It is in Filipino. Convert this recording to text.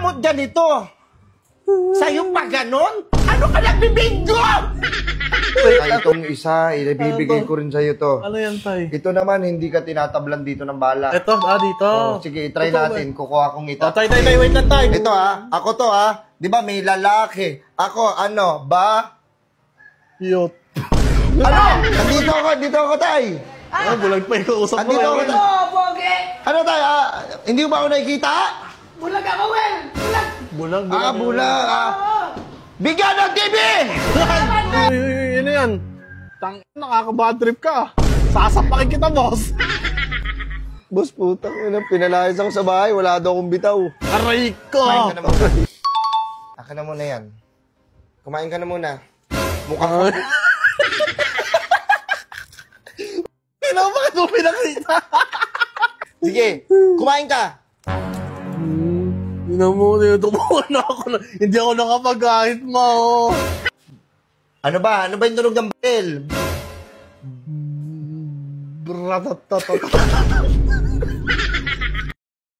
mo ganito? Sa'yo pa ganon? Ano ka nagbibinggo? Tay, itong isa, ibibigay ko rin sa'yo to. Ano yan, tay? Ito naman, hindi ka tinatablan dito ng bala. Ito, dito. Oh, sige, try natin. Kukuha kong ito. Tay, wait lang, tay. Ito ako to Di ba may lalaki? Ako, Cute. Ano? Dito ako, tay. Bulag pa yung kausap mo. Andito ako, tay. Pogi! Ano, tay? Hindi mo ba ako nakikita? Bulag ako, Well! Bulag! Bulag. Bigyan ng TV! Ano yan? Nakaka-bad trip ka. Sasapakin kita, boss. Boss, putang ina, pinalayas ako sa bahay. Wala daw akong bitaw. Aray ko! Kumain ka na muna. Akin na muna yan. Kumain ka na muna. Mukha ko. Kailangan bakit mo pinakita? Sige, kumain ka. Tumuha na ako. Hindi ako nakapag-kahit mo. Ano ba? Ano ba yung tunog ng baril? Bratatatata.